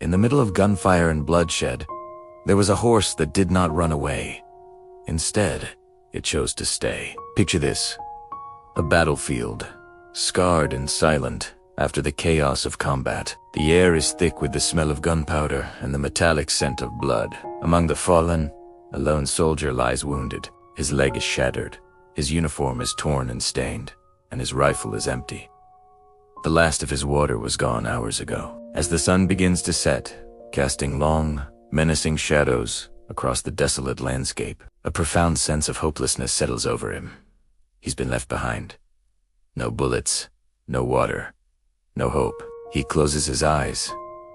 In the middle of gunfire and bloodshed, there was a horse that did not run away. Instead, it chose to stay. Picture this: a battlefield, scarred and silent after the chaos of combat. The air is thick with the smell of gunpowder and the metallic scent of blood. Among the fallen, a lone soldier lies wounded. His leg is shattered, his uniform is torn and stained, and his rifle is empty. The last of his water was gone hours ago. As the sun begins to set, casting long, menacing shadows across the desolate landscape, a profound sense of hopelessness settles over him. He's been left behind. No bullets, no water, no hope. He closes his eyes,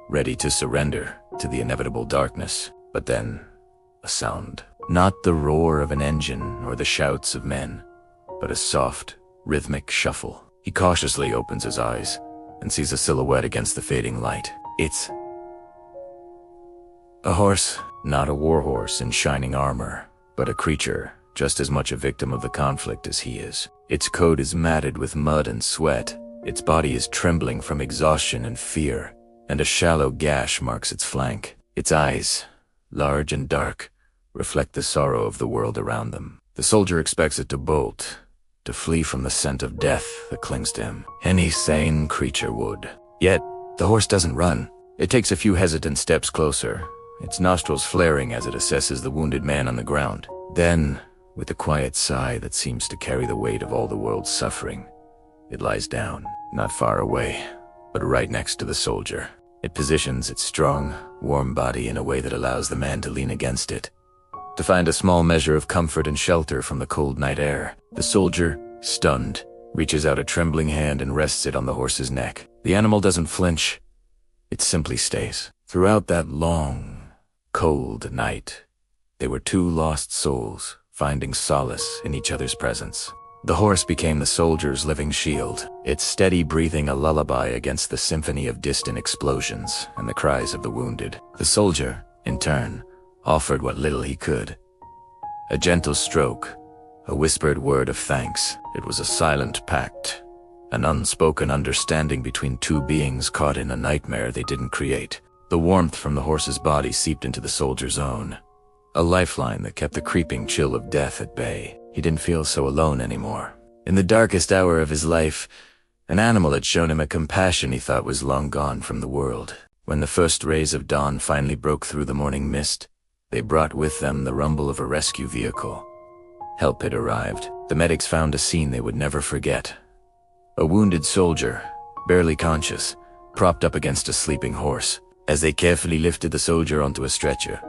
ready to surrender to the inevitable darkness. But then, a sound. Not the roar of an engine or the shouts of men, but a soft, rhythmic shuffle. He cautiously opens his eyes and sees a silhouette against the fading light. It's a horse, not a war horse in shining armor, but a creature just as much a victim of the conflict as he is. Its coat is matted with mud and sweat. Its body is trembling from exhaustion and fear, and a shallow gash marks its flank. Its eyes, large and dark, reflect the sorrow of the world around them. The soldier expects it to bolt, to flee from the scent of death that clings to him. Any sane creature would. Yet, the horse doesn't run. It takes a few hesitant steps closer, its nostrils flaring as it assesses the wounded man on the ground. Then, with a quiet sigh that seems to carry the weight of all the world's suffering, it lies down, not far away, but right next to the soldier. It positions its strong, warm body in a way that allows the man to lean against it, to find a small measure of comfort and shelter from the cold night air. The soldier, stunned, reaches out a trembling hand and rests it on the horse's neck. The animal doesn't flinch. It simply stays. Throughout that long, cold night, they were two lost souls, finding solace in each other's presence. The horse became the soldier's living shield, its steady breathing a lullaby against the symphony of distant explosions and the cries of the wounded. The soldier, in turn, offered what little he could. A gentle stroke, a whispered word of thanks. It was a silent pact, an unspoken understanding between two beings caught in a nightmare they didn't create. The warmth from the horse's body seeped into the soldier's own, a lifeline that kept the creeping chill of death at bay. He didn't feel so alone anymore. In the darkest hour of his life, an animal had shown him a compassion he thought was long gone from the world. When the first rays of dawn finally broke through the morning mist, they brought with them the rumble of a rescue vehicle. Help had arrived. The medics found a scene they would never forget. A wounded soldier, barely conscious, propped up against a sleeping horse. As they carefully lifted the soldier onto a stretcher,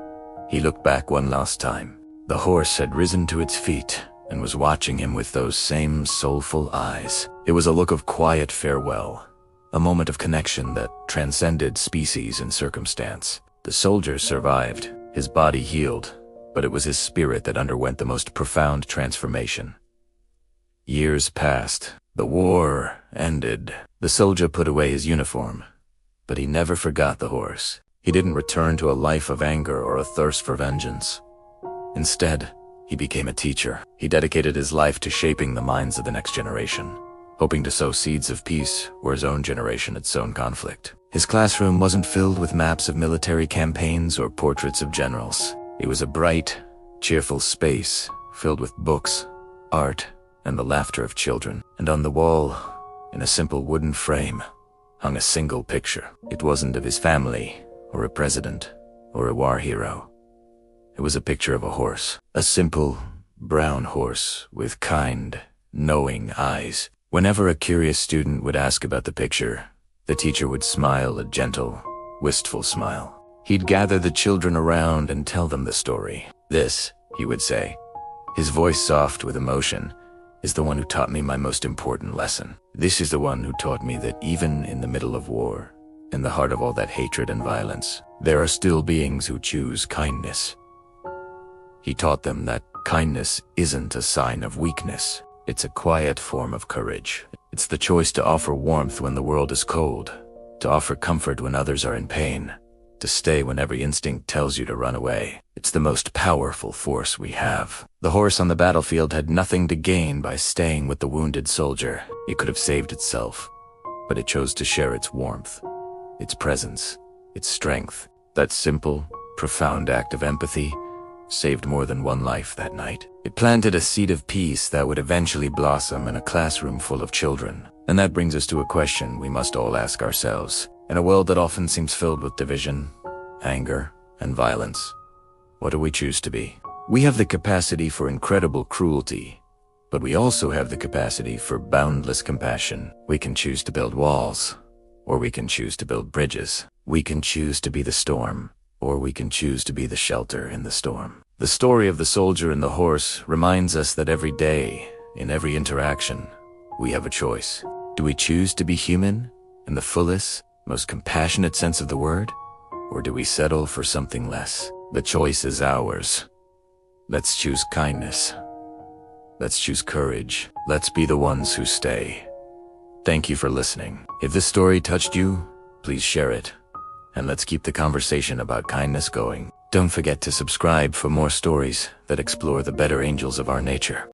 he looked back one last time. The horse had risen to its feet and was watching him with those same soulful eyes. It was a look of quiet farewell, a moment of connection that transcended species and circumstance. The soldier survived, his body healed, but it was his spirit that underwent the most profound transformation. Years passed. The war ended. The soldier put away his uniform, but he never forgot the horse. He didn't return to a life of anger or a thirst for vengeance. Instead, he became a teacher. He dedicated his life to shaping the minds of the next generation, hoping to sow seeds of peace where his own generation had sown conflict. His classroom wasn't filled with maps of military campaigns or portraits of generals. It was a bright, cheerful space filled with books, art, and the laughter of children. And on the wall, in a simple wooden frame, hung a single picture. It wasn't of his family, or a president, or a war hero. It was a picture of a horse, a simple, brown horse with kind, knowing eyes. Whenever a curious student would ask about the picture, the teacher would smile a gentle, wistful smile. He'd gather the children around and tell them the story. "This," he would say, his voice soft with emotion, "is the one who taught me my most important lesson. This is the one who taught me that even in the middle of war, in the heart of all that hatred and violence, there are still beings who choose kindness." He taught them that kindness isn't a sign of weakness. It's a quiet form of courage. It's the choice to offer warmth when the world is cold, to offer comfort when others are in pain, to stay when every instinct tells you to run away. It's the most powerful force we have. The horse on the battlefield had nothing to gain by staying with the wounded soldier. It could have saved itself, but it chose to share its warmth, its presence, its strength. That simple, profound act of empathy saved more than one life that night. It planted a seed of peace that would eventually blossom in a classroom full of children. And that brings us to a question we must all ask ourselves. In a world that often seems filled with division, anger, and violence, what do we choose to be? We have the capacity for incredible cruelty, but we also have the capacity for boundless compassion. We can choose to build walls, or we can choose to build bridges. We can choose to be the storm, or we can choose to be the shelter in the storm. The story of the soldier and the horse reminds us that every day, in every interaction, we have a choice. Do we choose to be human in the fullest, most compassionate sense of the word? Or do we settle for something less? The choice is ours. Let's choose kindness. Let's choose courage. Let's be the ones who stay. Thank you for listening. If this story touched you, please share it. And let's keep the conversation about kindness going. Don't forget to subscribe for more stories that explore the better angels of our nature.